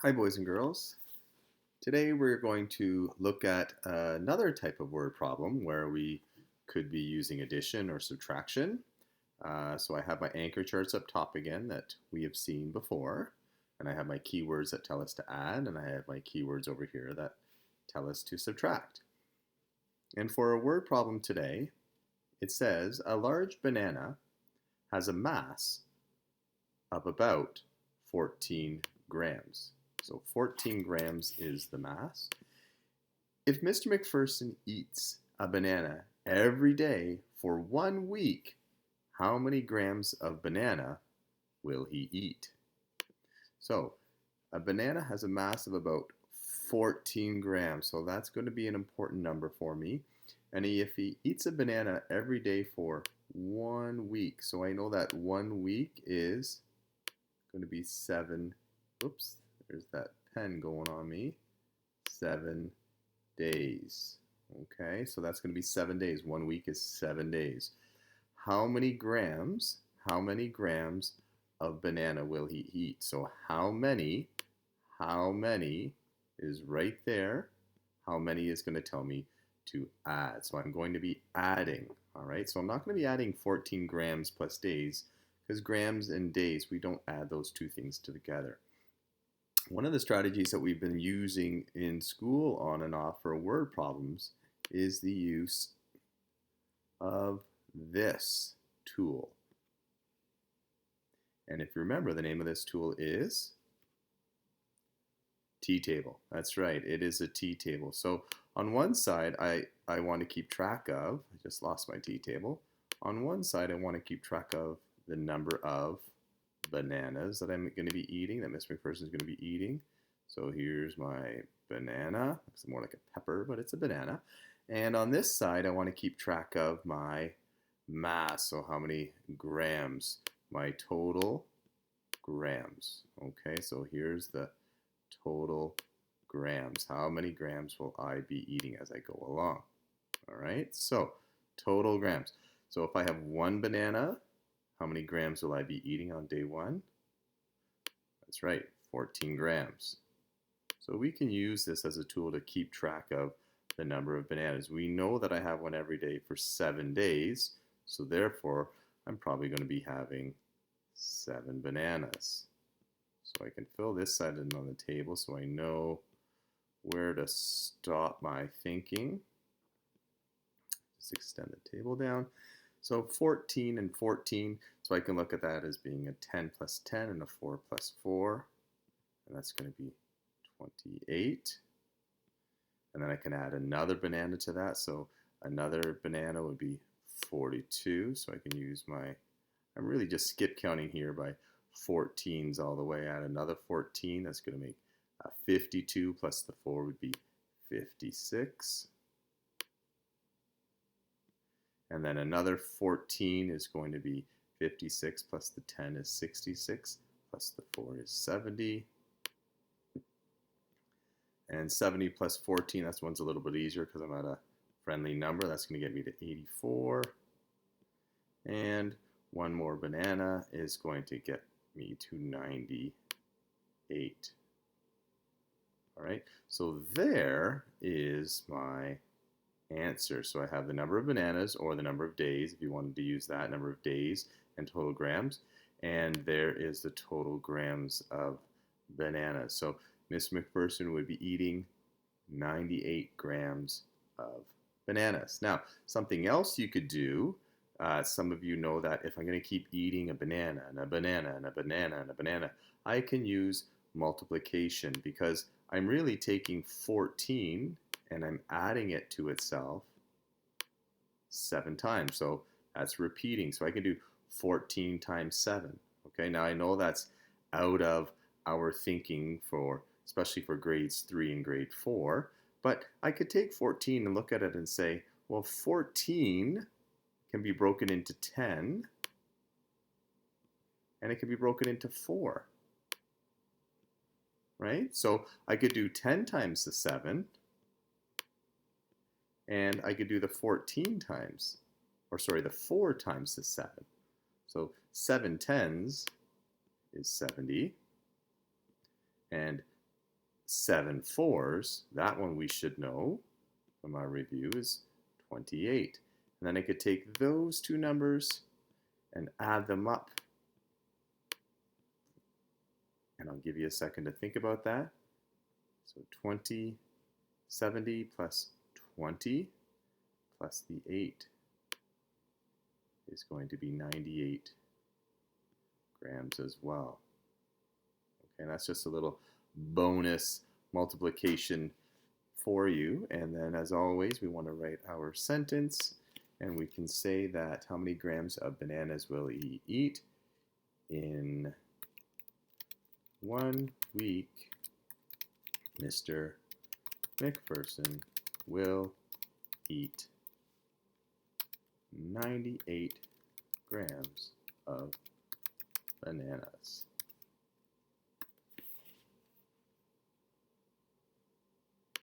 Hi, boys and girls. Today we're going to look at another type of word problem where we could be using addition or subtraction. So I have my anchor charts up top again that we have seen before, and I have my keywords that tell us to add, and I have my keywords over here that tell us to subtract. And for a word problem today, it says a large banana has a mass of about 14 grams. So 14 grams is the mass. If Mr. McPherson eats a banana every day for 1 week, how many grams of banana will he eat? So a banana has a mass of about 14 grams, so that's going to be an important number for me. And if he eats a banana every day for 1 week, so I know that 1 week is going to be oops, there's that pen going on me, 7 days. Okay, so that's going to be 7 days. 1 week is 7 days. How many grams of banana will he eat? So how many is right there. How many is going to tell me to add? So I'm going to be adding. All right, so I'm not going to be adding 14 grams plus days, because grams and days, we don't add those two things together. One of the strategies that we've been using in school on and off for word problems is the use of this tool. And if you remember, the name of this tool is T-table. That's right, it is a T-table. So on one side, I want to keep track of, I just lost my T-table. On one side, I want to keep track of the number of bananas that I'm going to be eating, that Mr. McPherson is going to be eating. So here's my banana. It's more like a pepper, but it's a banana. And on this side, I want to keep track of my mass. So how many grams? My total grams. Okay, so here's the total grams. How many grams will I be eating as I go along? All right, so total grams. So if I have one banana, how many grams will I be eating on day one? That's right, 14 grams. So we can use this as a tool to keep track of the number of bananas. We know that I have one every day for 7 days, so therefore I'm probably going to be having 7 bananas. So I can fill this side in on the table so I know where to stop my thinking. Just extend the table down. So 14 and 14, so I can look at that as being a 10 plus 10 and a 4 plus 4, and that's going to be 28. And then I can add another banana to that, so another banana would be 42, so I can use my, I'm really just skip counting here by 14s all the way. Add another 14, that's going to make 52 plus the 4 would be 56. And then another 14 is going to be 56 plus the 10 is 66 plus the 4 is 70. And 70 plus 14, that one's a little bit easier because I'm at a friendly number. That's going to get me to 84. And one more banana is going to get me to 98. All right, so there is my answer. So I have the number of bananas, or the number of days, if you wanted to use that, number of days and total grams. And there is the total grams of bananas. So Miss McPherson would be eating 98 grams of bananas. Now, something else you could do, some of you know that if I'm going to keep eating a banana and a banana and a banana and a banana, I can use multiplication, because I'm really taking 14 and I'm adding it to itself 7 times. So that's repeating. So I can do 14 times 7. Okay, now I know that's out of our thinking for, especially for grades 3 and grade 4, but I could take 14 and look at it and say, well, 14 can be broken into 10, and it can be broken into 4, right? So I could do 10 times the 7, and I could do the 14 times, or sorry, the 4 times the 7. So 7 tens is 70, and 7 fours, that one we should know from our review is 28. And then I could take those two numbers and add them up. And I'll give you a second to think about that. So 70 plus 20 plus the 8 is going to be 98 grams as well. Okay, and that's just a little bonus multiplication for you. And then as always, we want to write our sentence, and we can say that how many grams of bananas will he eat in 1 week? Mr. McPherson will eat 98 grams of bananas.